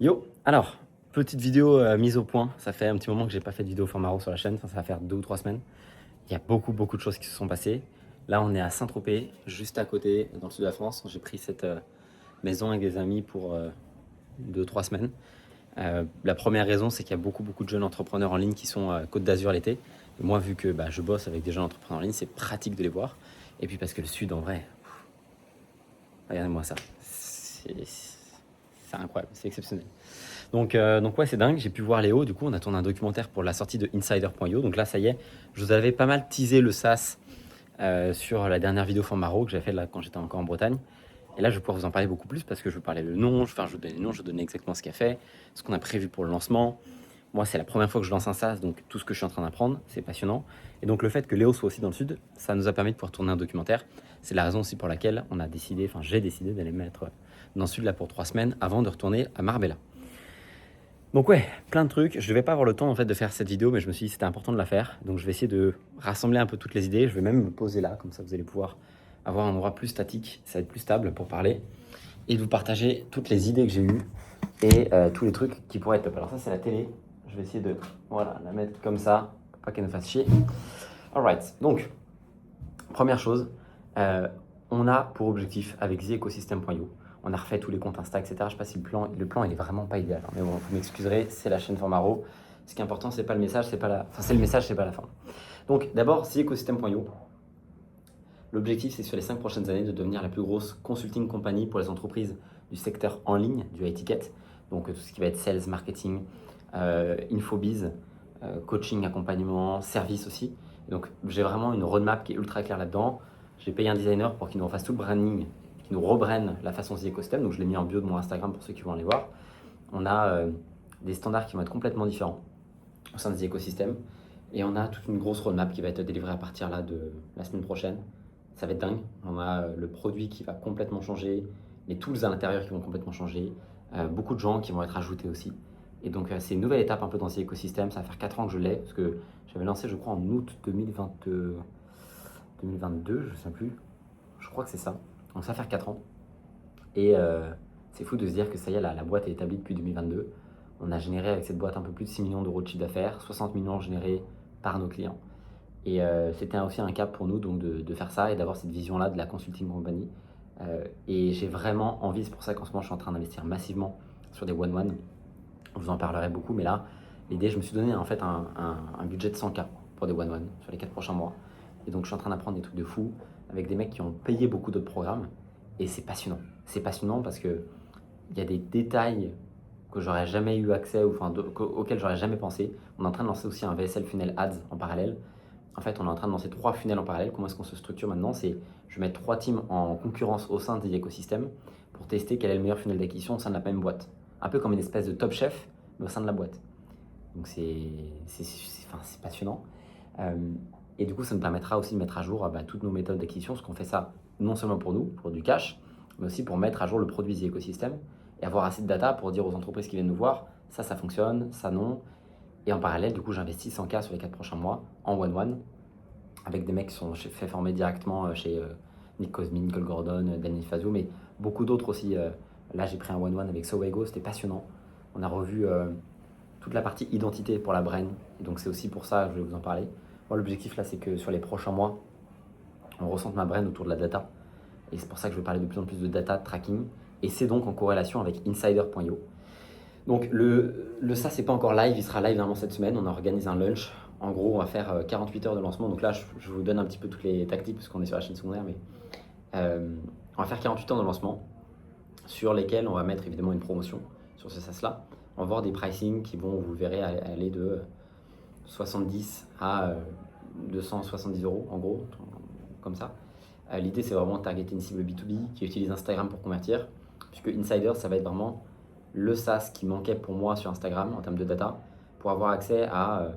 Yo, alors, petite vidéo mise au point. Ça fait un petit moment que j'ai pas fait de vidéo format RAW sur la chaîne. Enfin, ça va faire 2 ou 3 semaines. Il y a beaucoup de choses qui se sont passées. Là, on est à Saint-Tropez, juste à côté, dans le sud de la France. J'ai pris cette maison avec des amis pour 2 ou 3 semaines. La première raison, c'est qu'il y a beaucoup de jeunes entrepreneurs en ligne qui sont Côte d'Azur l'été. Et moi, vu que je bosse avec des jeunes entrepreneurs en ligne, c'est pratique de les voir. Et puis parce que le sud, en vrai, regardez-moi ça. C'est incroyable, c'est exceptionnel. Donc ouais, c'est dingue. J'ai pu voir Léo. Du coup, on a tourné un documentaire pour la sortie de Insider.io. Donc là, ça y est, je vous avais pas mal teasé le SaaS sur la dernière vidéo format RAW que j'avais fait là quand j'étais encore en Bretagne. Et là, je vais pouvoir vous en parler beaucoup plus parce que je vais parler le nom, je vais donner le nom, je vais donner exactement ce qu'il a fait, ce qu'on a prévu pour le lancement. Moi, c'est la première fois que je lance un SaaS, donc tout ce que je suis en train d'apprendre, c'est passionnant. Et donc le fait que Léo soit aussi dans le sud, ça nous a permis de pouvoir tourner un documentaire. C'est la raison aussi pour laquelle j'ai décidé d'aller mettre dans le sud là pour 3 semaines avant de retourner à Marbella. Donc ouais, plein de trucs. Je ne vais pas avoir le temps en fait de faire cette vidéo, mais je me suis dit que c'était important de la faire. Donc je vais essayer de rassembler un peu toutes les idées. Je vais même me poser là, comme ça vous allez pouvoir avoir un endroit plus statique, ça va être plus stable pour parler, et de vous partager toutes les idées que j'ai eues et tous les trucs qui pourraient être top. Alors ça c'est la télé. Je vais essayer de la mettre comme ça, pour pas qu'elle me fasse chier. Alright, donc première chose, on a pour objectif avec TheEcosystem.io, on a refait tous les comptes Insta, etc. Je sais pas si le plan il est vraiment pas idéal, hein, mais bon, vous m'excuserez, c'est la chaîne format RAW. Ce qui est important, c'est pas le message, c'est le message, c'est pas la fin. Donc d'abord, TheEcosystem.io, l'objectif c'est sur les 5 prochaines années de devenir la plus grosse consulting company pour les entreprises du secteur en ligne, du high ticket, donc tout ce qui va être sales, marketing, infobiz, coaching, accompagnement, service aussi. Et donc j'ai vraiment une roadmap qui est ultra claire là-dedans. J'ai payé un designer pour qu'il nous refasse tout le branding, qu'il nous rebrande la façon The Ecosystem. Donc je l'ai mis en bio de mon Instagram pour ceux qui vont aller voir. On a des standards qui vont être complètement différents au sein de The Ecosystem. Et on a toute une grosse roadmap qui va être délivrée à partir là de la semaine prochaine. Ça va être dingue. On a le produit qui va complètement changer, les tools à l'intérieur qui vont complètement changer, beaucoup de gens qui vont être ajoutés aussi. Et donc c'est une nouvelle étape un peu dans ces écosystèmes. Ça va faire 4 ans que je l'ai, parce que j'avais lancé je crois en août 2022, je ne sais plus. Je crois que c'est ça. Donc ça va faire 4 ans. Et c'est fou de se dire que ça y est, la boîte est établie depuis 2022. On a généré avec cette boîte un peu plus de 6 millions d'euros de chiffre d'affaires, 60 millions générés par nos clients. Et c'était aussi un cap pour nous donc de faire ça et d'avoir cette vision-là de la consulting company. Et j'ai vraiment envie, c'est pour ça qu'en ce moment je suis en train d'investir massivement sur des one-one. Je vous en parlerai beaucoup, mais là, l'idée, je me suis donné en fait un budget de 100K pour des one-one sur les 4 prochains mois. Et donc je suis en train d'apprendre des trucs de fou avec des mecs qui ont payé beaucoup d'autres programmes. Et c'est passionnant. C'est passionnant parce qu'il y a des détails que j'aurais jamais eu accès ou auxquels j'aurais jamais pensé. On est en train de lancer aussi un VSL Funnel Ads en parallèle. En fait, on est en train de lancer 3 funnels en parallèle. Comment est-ce qu'on se structure maintenant? C'est je vais mettre 3 teams en concurrence au sein des écosystèmes pour tester quel est le meilleur funnel d'acquisition au sein de la même boîte. Un peu comme une espèce de top chef, mais au sein de la boîte. Donc c'est passionnant. Et du coup, ça me permettra aussi de mettre à jour toutes nos méthodes d'acquisition, parce qu'on fait ça non seulement pour nous, pour du cash, mais aussi pour mettre à jour le produit des écosystèmes et avoir assez de data pour dire aux entreprises qui viennent nous voir, ça fonctionne, ça non. Et en parallèle, du coup, j'investis 100K sur les 4 prochains mois en one-one avec des mecs qui sont fait former directement chez Nick Cosmin, Nicole Gordon, Daniel Fazio, mais beaucoup d'autres aussi. Là, j'ai pris un one-one avec Sowego, c'était passionnant. On a revu toute la partie identité pour la brain. Et donc, c'est aussi pour ça que je vais vous en parler. Moi, l'objectif là, c'est que sur les prochains mois, on ressente ma brain autour de la data. Et c'est pour ça que je vais parler de plus en plus de data tracking. Et c'est donc en corrélation avec Insider.io. Donc le ça c'est pas encore live, il sera live normalement cette semaine, on organise un lunch. En gros on va faire 48 heures de lancement, donc là je vous donne un petit peu toutes les tactiques parce qu'on est sur la chaîne secondaire, mais on va faire 48 heures de lancement sur lesquels on va mettre évidemment une promotion sur ce SaaS là. On va voir des pricing qui vont, vous verrez, aller de 70 à 270 euros en gros, comme ça. L'idée c'est vraiment de targeter une cible B2B qui utilise Instagram pour convertir, puisque Insider ça va être vraiment le SaaS qui manquait pour moi sur Instagram en termes de data pour avoir accès à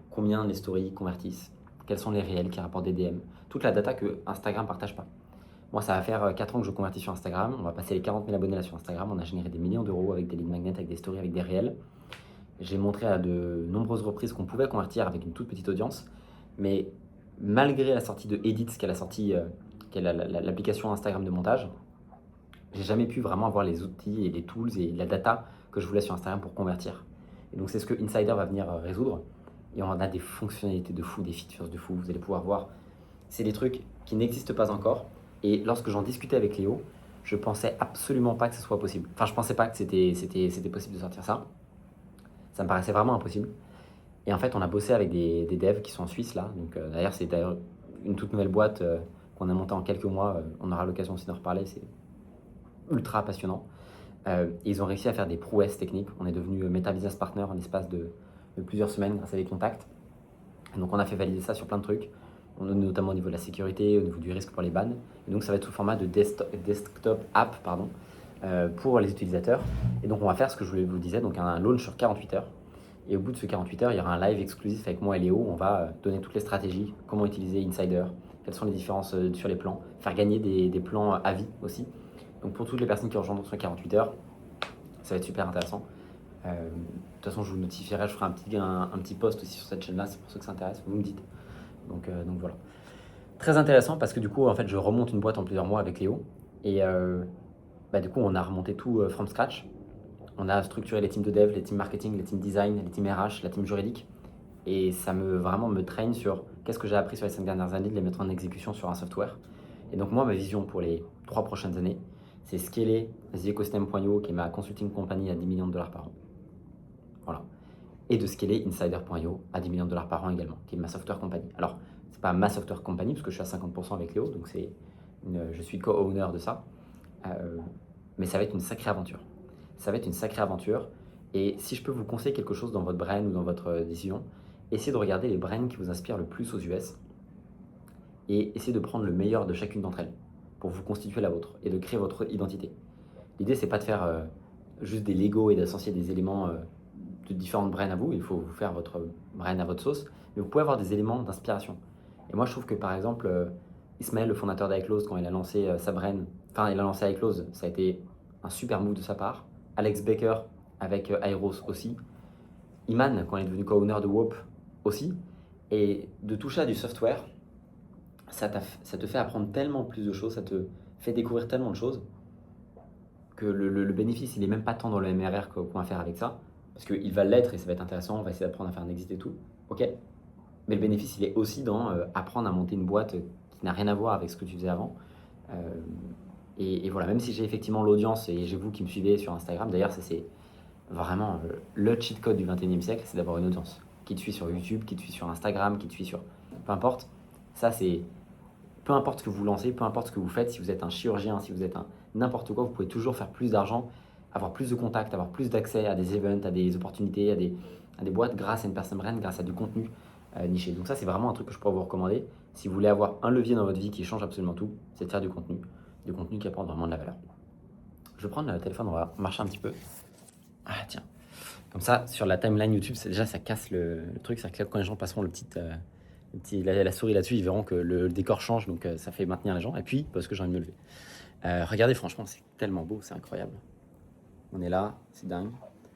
combien les stories convertissent, quels sont les réels qui rapportent des DM, toute la data que Instagram partage pas. Moi, ça va faire 4 ans que je convertis sur Instagram. On va passer les 40 000 abonnés là sur Instagram. On a généré des millions d'euros avec des leads magnets, avec des stories, avec des réels. J'ai montré à de nombreuses reprises qu'on pouvait convertir avec une toute petite audience, mais malgré la sortie de Edit, qui est l'application Instagram de montage, j'ai jamais pu vraiment avoir les outils et les tools et la data que je voulais sur Instagram pour convertir. Et donc c'est ce que Insider va venir résoudre. Et on a des fonctionnalités de fou, des features de fou, vous allez pouvoir voir. C'est des trucs qui n'existent pas encore. Et lorsque j'en discutais avec Léo, je pensais absolument pas que ce soit possible. Enfin, je pensais pas que c'était possible de sortir ça. Ça me paraissait vraiment impossible. Et en fait, on a bossé avec des devs qui sont en Suisse là. Donc d'ailleurs, c'est d'ailleurs une toute nouvelle boîte qu'on a montée en quelques mois. On aura l'occasion aussi d'en reparler. C'est ultra passionnant. Ils ont réussi à faire des prouesses techniques. On est devenu Meta Business Partner en l'espace de plusieurs semaines grâce à des contacts. Et donc on a fait valider ça sur plein de trucs, notamment au niveau de la sécurité, au niveau du risque pour les bans. Et donc ça va être sous format de desktop app pour les utilisateurs. Et donc on va faire ce que je vous disais, donc un launch sur 48 heures. Et au bout de ce 48 heures, il y aura un live exclusif avec moi et Léo. On va donner toutes les stratégies, comment utiliser Insider, quelles sont les différences sur les plans, faire gagner des plans à vie aussi. Donc pour toutes les personnes qui rejoindront sur 48 heures, ça va être super intéressant. De toute façon, je vous notifierai, je ferai un petit post aussi sur cette chaîne-là, c'est pour ceux que ça intéresse, vous me dites. Donc voilà. Très intéressant parce que du coup, en fait, je remonte une boîte en plusieurs mois avec Léo. Et du coup, on a remonté tout from scratch. On a structuré les teams de dev, les teams marketing, les teams design, les teams RH, la team juridique. Et ça vraiment me traîne sur qu'est-ce que j'ai appris sur les 5 dernières années, de les mettre en exécution sur un software. Et donc moi, ma vision pour les 3 prochaines années, c'est scaler TheEcosystem.io, qui est ma consulting company à 10 millions de dollars par an. Voilà. Et de scaler Insider.io à 10 millions de dollars par an également, qui est ma software company. Alors, c'est pas ma software company, parce que je suis à 50% avec Léo, donc je suis co-owner de ça. Mais ça va être une sacrée aventure. Ça va être une sacrée aventure. Et si je peux vous conseiller quelque chose dans votre brain ou dans votre décision, essayez de regarder les brains qui vous inspirent le plus aux US et essayez de prendre le meilleur de chacune d'entre elles pour vous constituer la vôtre et de créer votre identité. L'idée, c'est pas de faire juste des Lego et d'associer des éléments de différentes brains à vous. Il faut vous faire votre brain à votre sauce, mais vous pouvez avoir des éléments d'inspiration. Et moi, je trouve que par exemple, Ismaël, le fondateur d'iClose, quand il a lancé sa brain, enfin, il a lancé iClose, ça a été un super move de sa part. Alex Baker avec Airos aussi. Iman, quand il est devenu co-owner de Whoop aussi. Et de toucher à du software, ça te fait apprendre tellement plus de choses, ça te fait découvrir tellement de choses que le bénéfice, il n'est même pas tant dans le MRR qu'on va faire avec ça, parce qu'il va l'être et ça va être intéressant, on va essayer d'apprendre à faire un exit et tout, ok. Mais le bénéfice, il est aussi dans apprendre à monter une boîte qui n'a rien à voir avec ce que tu faisais avant. Et voilà, même si j'ai effectivement l'audience et j'ai vous qui me suivez sur Instagram, d'ailleurs, ça c'est vraiment le cheat code du 21e siècle, c'est d'avoir une audience qui te suit sur YouTube, qui te suit sur Instagram, qui te suit sur... Peu importe, ça c'est... Peu importe ce que vous lancez, peu importe ce que vous faites, si vous êtes un chirurgien, si vous êtes un n'importe quoi, vous pouvez toujours faire plus d'argent, avoir plus de contacts, avoir plus d'accès à des events, à des opportunités, à des boîtes grâce à une personne brand, grâce à du contenu niché. Donc ça, c'est vraiment un truc que je pourrais vous recommander. Si vous voulez avoir un levier dans votre vie qui change absolument tout, c'est de faire du contenu qui apporte vraiment de la valeur. Je vais prendre le téléphone, on va marcher un petit peu. Ah tiens, comme ça, sur la timeline YouTube, déjà ça casse le truc, c'est que quand les gens passeront la souris là-dessus, ils verront que le décor change, donc ça fait maintenir les gens. Et puis, parce que j'ai envie de me lever. Regardez, franchement, c'est tellement beau, c'est incroyable. On est là, c'est dingue.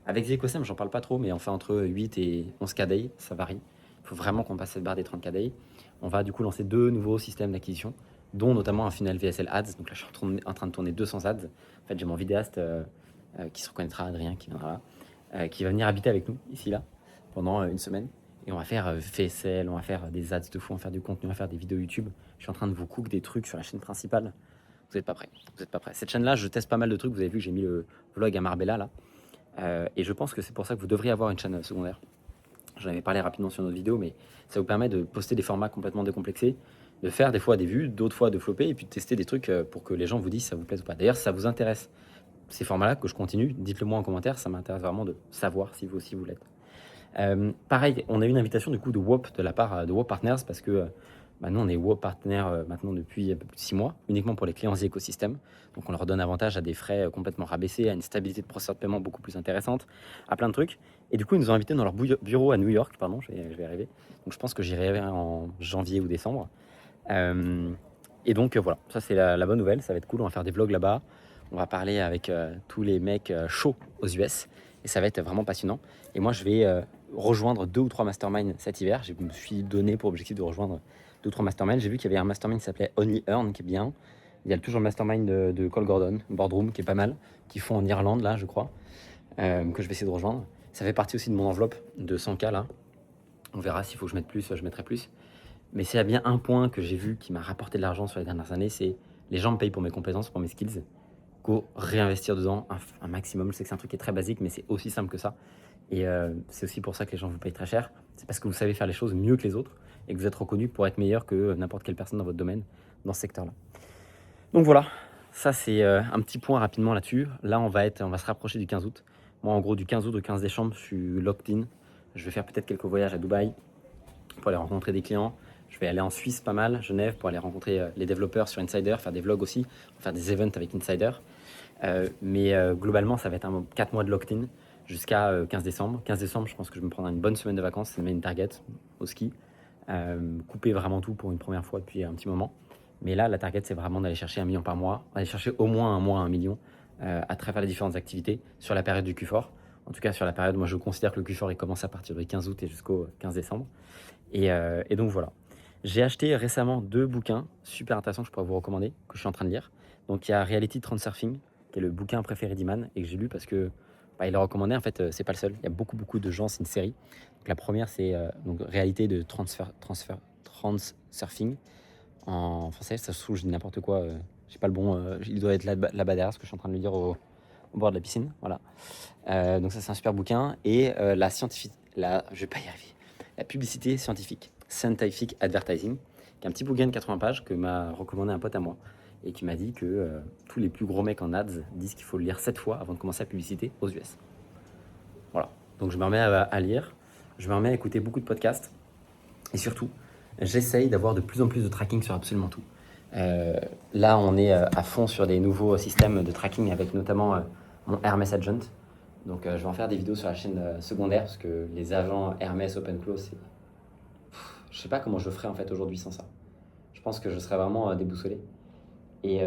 Avec TheEcosystem, j'en parle pas trop, mais on fait entre 8 et 11 KDI, ça varie. Il faut vraiment qu'on passe cette barre des 30 KDI. On va du coup lancer 2 nouveaux systèmes d'acquisition, dont notamment un funnel VSL Ads. Donc là, je suis en train de tourner 200 ads. En fait, j'ai mon vidéaste qui se reconnaîtra, Adrien, qui viendra là, qui va venir habiter avec nous, ici, là, pendant une semaine. Et on va faire VSL, on va faire des ads de fou, on va faire du contenu, on va faire des vidéos YouTube. Je suis en train de vous cook des trucs sur la chaîne principale. Vous n'êtes pas prêts, vous n'êtes pas prêts. Cette chaîne-là, je teste pas mal de trucs. Vous avez vu que j'ai mis le vlog à Marbella, là. Et je pense que c'est pour ça que vous devriez avoir une chaîne secondaire. J'en avais parlé rapidement sur notre vidéo, mais ça vous permet de poster des formats complètement décomplexés, de faire des fois des vues, d'autres fois de flopper, et puis de tester des trucs pour que les gens vous disent si ça vous plaît ou pas. D'ailleurs, si ça vous intéresse, ces formats-là, que je continue, dites-le moi en commentaire, ça m'intéresse vraiment de savoir si vous aussi vous l'êtes. Pareil, on a eu une invitation du coup de Whoop, de la part de Whoop Partners, parce que nous on est Whoop Partner maintenant depuis un peu plus de 6 mois, uniquement pour les clients écosystème. Donc on leur donne avantage à des frais complètement rabaissés, à une stabilité de processus de paiement beaucoup plus intéressante, à plein de trucs. Et du coup ils nous ont invités dans leur bureau à New York, pardon, je vais arriver. Donc je pense que j'irai en janvier ou décembre. Et donc voilà, ça c'est la bonne nouvelle, ça va être cool, on va faire des vlogs là-bas. On va parler avec tous les mecs chauds aux US et ça va être vraiment passionnant. Et moi, je vais rejoindre 2 ou 3 masterminds cet hiver. Je me suis donné pour objectif de rejoindre 2 ou 3 masterminds. J'ai vu qu'il y avait un mastermind qui s'appelait Only Earn, qui est bien. Il y a toujours le mastermind de Cole Gordon, Boardroom, qui est pas mal, qui font en Irlande, là, je crois. que je vais essayer de rejoindre. Ça fait partie aussi de mon enveloppe de 100K là. On verra s'il faut que je mette plus, je mettrai plus. Mais s'il y a bien un point que j'ai vu qui m'a rapporté de l'argent sur les dernières années, c'est les gens me payent pour mes compétences, pour mes skills. Go réinvestir dedans un maximum. Je sais que c'est un truc qui est très basique, mais c'est aussi simple que ça. Et c'est aussi pour ça que les gens vous payent très cher. C'est parce que vous savez faire les choses mieux que les autres et que vous êtes reconnu pour être meilleur que n'importe quelle personne dans votre domaine, dans ce secteur-là. Donc voilà, ça c'est un petit point rapidement là-dessus. Là, on va se rapprocher du 15 août. Moi, en gros, du 15 août au 15 décembre, je suis locked in. Je vais faire peut-être quelques voyages à Dubaï pour aller rencontrer des clients. Je vais aller en Suisse pas mal, Genève, pour aller rencontrer les développeurs sur Insider, faire des vlogs aussi, faire des events avec Insider. Mais globalement, ça va être 4 mois de locked-in jusqu'à 15 décembre. 15 décembre, je pense que je me prendrai une bonne semaine de vacances, c'est une target au ski. Couper vraiment tout pour une première fois depuis un petit moment. Mais là, la target, c'est vraiment d'aller chercher 1 million par mois, aller chercher au moins un mois 1 million à travers les différentes activités sur la période du Q4. En tout cas, sur la période, moi, je considère que le Q4 il commence à partir du 15 août et jusqu'au 15 décembre. Et donc voilà. J'ai acheté récemment 2 bouquins super intéressants que je pourrais vous recommander, que je suis en train de lire. Donc il y a Reality Transurfing, qui est le bouquin préféré d'Iman et que j'ai lu parce que il est recommandé. En fait, c'est pas le seul. Il y a beaucoup de gens. C'est une série. Donc, la première, c'est donc réalité de transurfing en français. Ça se trouve, je dis n'importe quoi. J'ai pas le bon. Il doit être là-bas derrière, ce que je suis en train de lui dire au bord de la piscine. Voilà. Donc ça, c'est un super bouquin. Et je vais pas y arriver. La publicité scientifique, Scientific Advertising, qui est un petit bouquin de 80 pages que m'a recommandé un pote à moi et qui m'a dit que tous les plus gros mecs en ads disent qu'il faut le lire 7 fois avant de commencer la publicité aux US. Voilà. Donc je me remets à lire, je me remets à écouter beaucoup de podcasts et surtout, j'essaye d'avoir de plus en plus de tracking sur absolument tout. Là, on est à fond sur des nouveaux systèmes de tracking avec notamment mon Hermès Agent. Donc je vais en faire des vidéos sur la chaîne secondaire parce que les agents Hermès Open Close, je sais pas comment je ferais en fait aujourd'hui sans ça. Je pense que je serais vraiment déboussolé. Et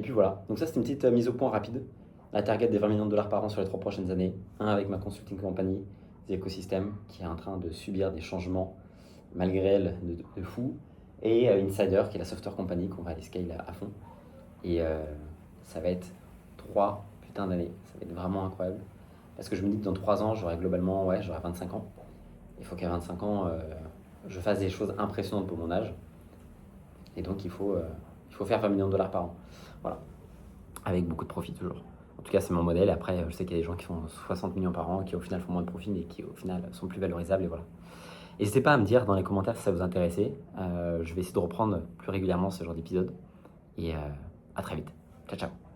puis voilà. Donc ça, c'est une petite mise au point rapide. La target des 20 millions de dollars par an sur les 3 prochaines années. Avec ma consulting company, The Ecosystem, qui est en train de subir des changements malgré elle de fou. Et Insider, qui est la software company qu'on va aller scale à fond. Et ça va être 3 putains d'années. Ça va être vraiment incroyable. Parce que je me dis que dans 3 ans, j'aurai 25 ans. Il faut qu'à 25 ans, je fasse des choses impressionnantes pour mon âge. Et donc, il faut faire 20 millions de dollars par an. Voilà. Avec beaucoup de profit toujours. En tout cas, c'est mon modèle. Après, je sais qu'il y a des gens qui font 60 millions par an, qui au final font moins de profit, mais qui au final sont plus valorisables. Et voilà. N'hésitez pas à me dire dans les commentaires si ça vous intéressait. Je vais essayer de reprendre plus régulièrement ce genre d'épisode. Et à très vite. Ciao, ciao.